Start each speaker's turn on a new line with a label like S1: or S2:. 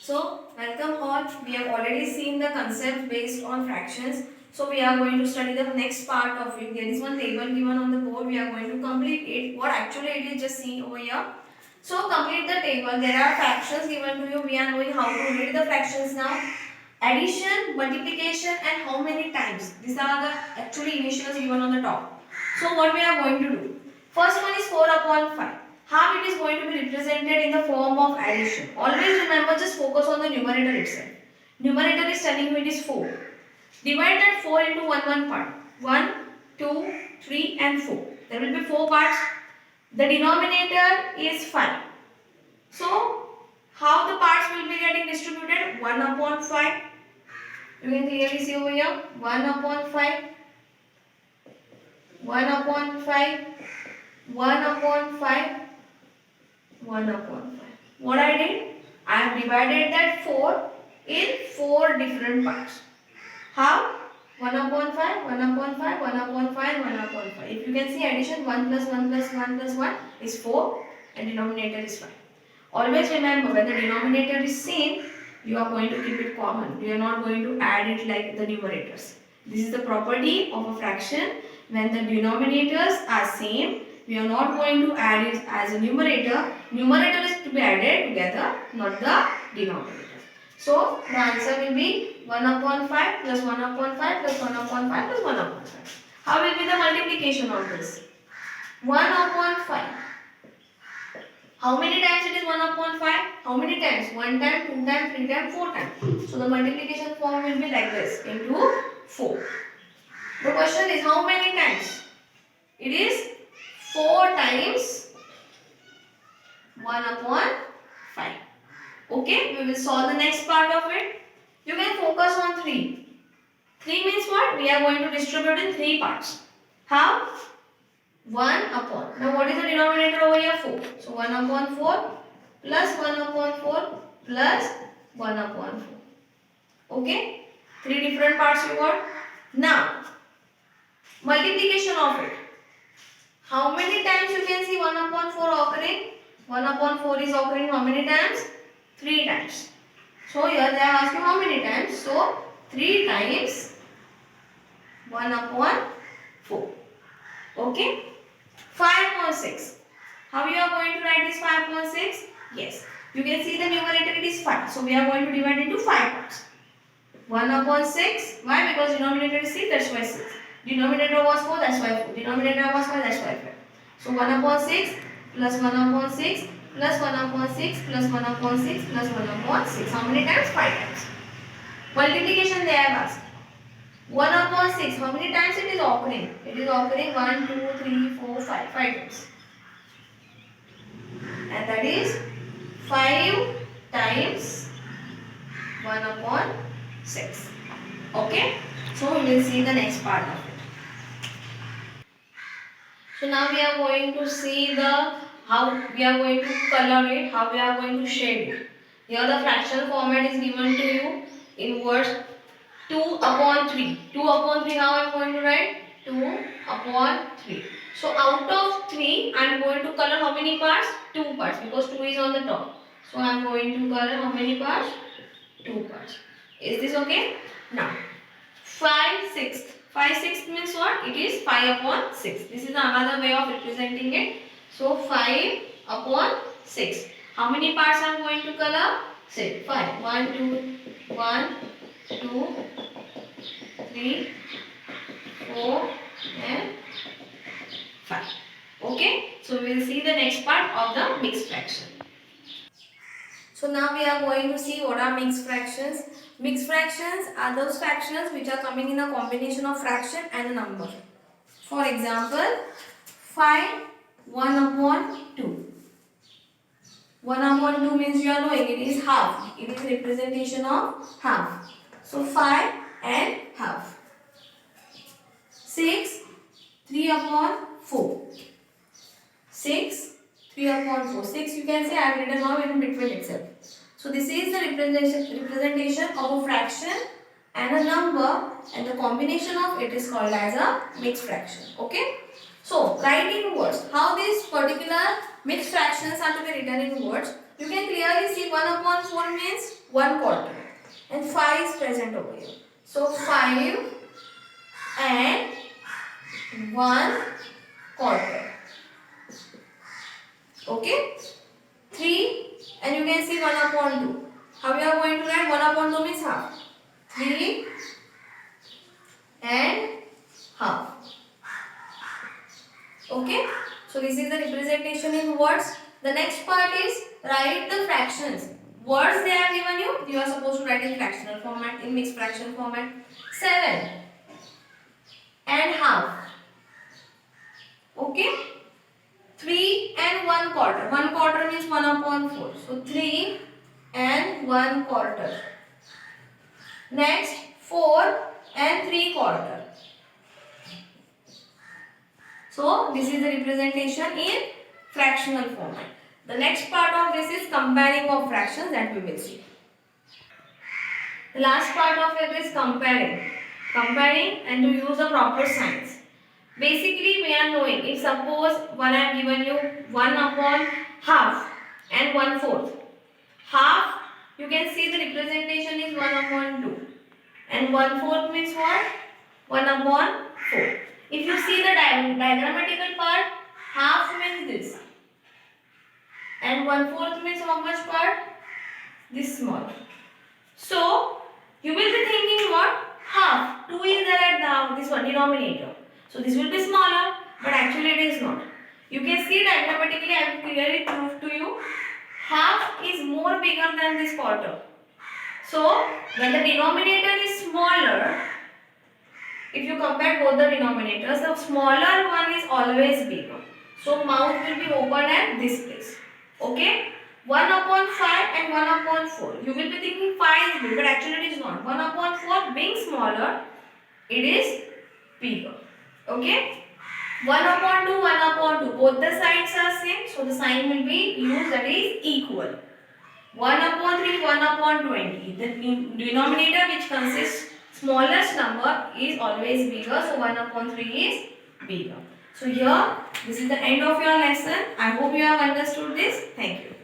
S1: So, welcome all. We have already seen the concept based on fractions. So, we are going to study the next part of it. There is one table given on the board. We are going to complete it. What actually it is just seen over here. So, complete the table. There are fractions given to you. We are knowing how to read the fractions now. Addition, multiplication and how many times. These are the actually initials given on the top. So, what we are going to do? First one is 4 upon 5. How it is going to be represented in the form of addition. Always remember, just focus on the numerator itself. Numerator is telling you it is 4. Divide that 4 into one part. 1, 2, 3 and 4. There will be 4 parts. The denominator is 5. So, how the parts will be getting distributed? 1 upon 5. You can clearly see over here. 1 upon 5. 1 upon 5. 1 upon 5. 1 upon 5. What I did? I have divided that 4 in 4 different parts. How? 1 upon 5, 1 upon 5, 1 upon 5, 1 upon 5. If you can see addition, 1 plus 1 plus 1 plus 1 is 4 and denominator is 5. Always remember, when the denominator is same, you are going to keep it common. You are not going to add it like the numerators. This is the property of a fraction. When the denominators are same, we are not going to add it as a numerator. Numerator is to be added together, not the denominator. So, the answer will be 1 upon 5 plus 1 upon 5 plus 1 upon 5 plus 1 upon 5. How will be the multiplication of this? 1 upon 5. How many times it is 1 upon 5? How many times? 1 time, 2 times, 3 times, 4 times. So, the multiplication form will be like this, into 4. The question is how many times? It is 4 times 1 upon 5. Okay, we will solve the next part of it. You can focus on 3. 3 means what? We are going to distribute in 3 parts. How? 1 upon. Now what is the denominator over here? 4. So 1 upon 4 plus 1 upon 4 plus 1 upon 4. Okay? 3 different parts you got. Now, multiplication of it. How many times you can see 1 upon 4 occurring? 1 upon 4 is occurring how many times? 3 times. So here they are asking how many times? So 3 times 1 upon 4. Okay? 5 upon 6. How you are going to write this 5 upon 6? Yes. You can see the numerator it is 5. So we are going to divide into 5 parts. 1 upon 6. Why? Because denominator is 6, that's why 6. Denominator was 4, that's why 4. Denominator was 5, that's why 5. So 1 upon 6 plus 1 upon 6 plus 1 upon 6 plus 1 upon 6 plus 1 upon 6. How many times? 5 times. Multiplication they have asked. 1 upon 6. How many times it is occurring? It is occurring 1, 2, 3, 4, 5. 5 times. And that is 5 times 1 upon 6. Okay? So we will see the next part of it. So now we are going to see how we are going to color it, how we are going to shade it. Here the fractional format is given to you in words 2 upon 3. 2 upon 3, how I am going to write? 2 upon 3. So out of 3, I am going to color how many parts? 2 parts, because 2 is on the top. So I am going to color how many parts? 2 parts. Is this okay? Now, 5 sixths. 5 sixths means what? It is 5 upon 6. This is another way of representing it. So 5 upon 6. How many parts I am going to color? Say 5. 1, 2, 3, 4 and 5. Okay. So we will see the next part of the mixed fraction. So now we are going to see what are mixed fractions. Mixed fractions are those fractions which are coming in a combination of fraction and a number. For example, 5 1 upon 2. 1 upon 2 means you are knowing it is half. It is representation of half. So 5 and half. 6 3 upon 4. 6 3 upon 4. 6 you can say I have written now in between itself. So this is the representation of a fraction and a number, and the combination of it is called as a mixed fraction. Okay. So write in words how these particular mixed fractions are to be written in words. You can clearly see 1 upon 4 means 1 quarter. And 5 is present over here. So 5 and 1 quarter. Okay? 3 and you can see 1 upon 2. How we are going to write 1 upon 2 means half. 3 and half. Okay? So this is the representation in words. The next part is write the fractions. Words they have given you, you are supposed to write in fractional format, in mixed fraction format. 7 and half. Okay? 3 and 1 quarter. 1 quarter means 1 upon 4. So 3 and 1 quarter. Next 4 and 3 quarter. So this is the representation in fractional format. The next part of this is comparing of fractions that we will see. The last part of it is comparing. Comparing and to use the proper signs. Basically we are knowing if suppose one I have given you 1 upon half and 1/4. Half you can see the representation is 1 upon 2 and 1/4 means what? 1 upon 4. If you see the diagrammatical part, half means this and 1/4 means how much part? This small. So you will be thinking what? Half. 2 is there at this one denominator. So this will be smaller, but actually it is not. You can see diagrammatically I will clearly prove to you. Half is more bigger than this quarter. So when the denominator is smaller, if you compare both the denominators, the smaller one is always bigger. So mouth will be open at this place. Okay? 1 upon 5 and 1 upon 4. You will be thinking 5 is big, but actually it is not. 1 upon 4 being smaller, it is bigger. Okay? 1 upon 2, 1 upon 2. Both the sides are same, so the sign will be used, that is equal. 1 upon 3, 1 upon 20. The denominator which consists smallest number is always bigger, so 1 upon 3 is bigger. So here, this is the end of your lesson. I hope you have understood this. Thank you.